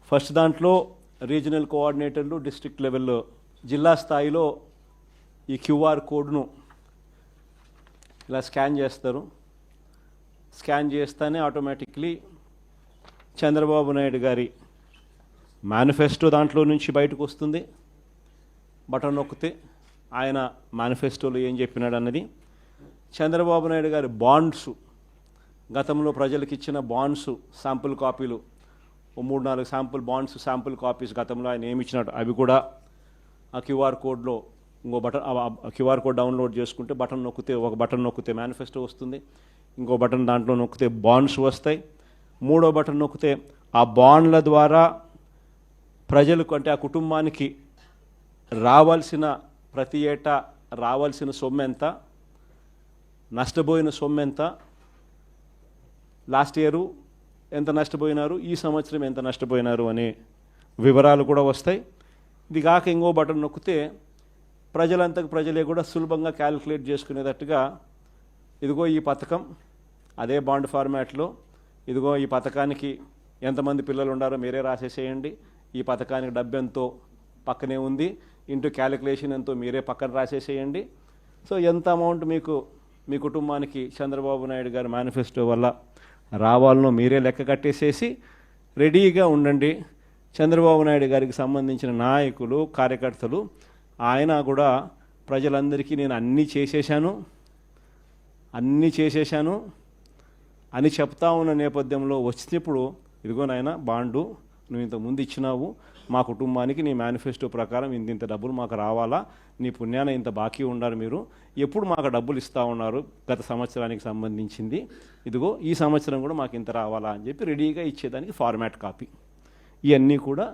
First దాంట్లో regional కోఆర్డినేటర్లు district లెవెల్లో జిల్లా స్థాయిలో ఈ క్యూఆర్ కోడ్ను ఇలా స్కాన్ చేస్తారు. స్కాన్ చేస్తేనే ఆటోమేటిక్లీ చంద్రబాబు నాయుడు గారి మేనిఫెస్టో దాంట్లో నుంచి బయటకు వస్తుంది. బటన్ నొక్కితే ఆయన మేనిఫెస్టోలో ఏం చెప్పినాడు అన్నది, చంద్రబాబు నాయుడు గారి బాండ్స్, గతంలో ప్రజలకు ఇచ్చిన బాండ్స్ శాంపుల్ కాపీలు, 3-4 శాంపుల్ బాండ్స్ శాంపుల్ కాపీస్ గతంలో ఆయన ఏమి ఇచ్చినాడు అవి కూడా ఆ క్యూఆర్ కోడ్లో ఇంకో బటన్, క్యూఆర్ కోడ్ డౌన్లోడ్ చేసుకుంటే బటన్ నొక్కితే, ఒక బటన్ నొక్కితే మేనిఫెస్టో వస్తుంది, ఇంకో బటన్ దాంట్లో నొక్కితే బాండ్స్ వస్తాయి, మూడో బటన్ నొక్కితే ఆ బాండ్ల ద్వారా ప్రజలకు అంటే ఆ కుటుంబానికి రావాల్సిన ప్రతి ఏటా రావాల్సిన సొమ్ము ఎంత, నష్టపోయిన సొమ్ము ఎంత, లాస్ట్ ఇయరు ఎంత నష్టపోయినారు, ఈ సంవత్సరం ఎంత నష్టపోయినారు అనే వివరాలు కూడా వస్తాయి. ఇది కాక ఇంకో బటన్ నొక్కితే ప్రజలంతకు ప్రజలే కూడా సులభంగా క్యాలిక్యులేట్ చేసుకునేటట్టుగా ఇదిగో ఈ పథకం అదే బాండ్ ఫార్మాట్లో, ఇదిగో ఈ పథకానికి ఎంతమంది పిల్లలు ఉండారో మీరే రాసేసేయండి, ఈ పథకానికి డబ్బు ఎంతో పక్కనే ఉంది, ఇంటూ క్యాలిక్యులేషన్ ఎంతో మీరే పక్కన రాసేసేయండి. సో ఎంత అమౌంట్ మీకు మీ కుటుంబానికి చంద్రబాబు నాయుడు గారి మేనిఫెస్టో వల్ల రావాలనో మీరే లెక్క కట్టేసేసి రెడీగా ఉండండి. చంద్రబాబు నాయుడు గారికి సంబంధించిన నాయకులు, కార్యకర్తలు ఆయన కూడా ప్రజలందరికీ నేను అన్నీ చేసేశాను అని చెప్తా ఉన్న నేపథ్యంలో వచ్చినప్పుడు ఇదిగో నాయన బాండు నువ్వు ఇంతకుముందు ఇచ్చినావు, మా కుటుంబానికి నీ మేనిఫెస్టో ప్రకారం ఇంత డబ్బులు మాకు రావాలా, నీ పుణ్యాన ఇంత బాకీ ఉన్నారు, మీరు ఎప్పుడు మాకు డబ్బులు ఇస్తూ ఉన్నారు గత సంవత్సరానికి సంబంధించింది, ఇదిగో ఈ సంవత్సరం కూడా మాకు ఇంత రావాలా అని చెప్పి రెడీగా ఇచ్చేదానికి ఫార్మాట్ కాపీ ఇవన్నీ కూడా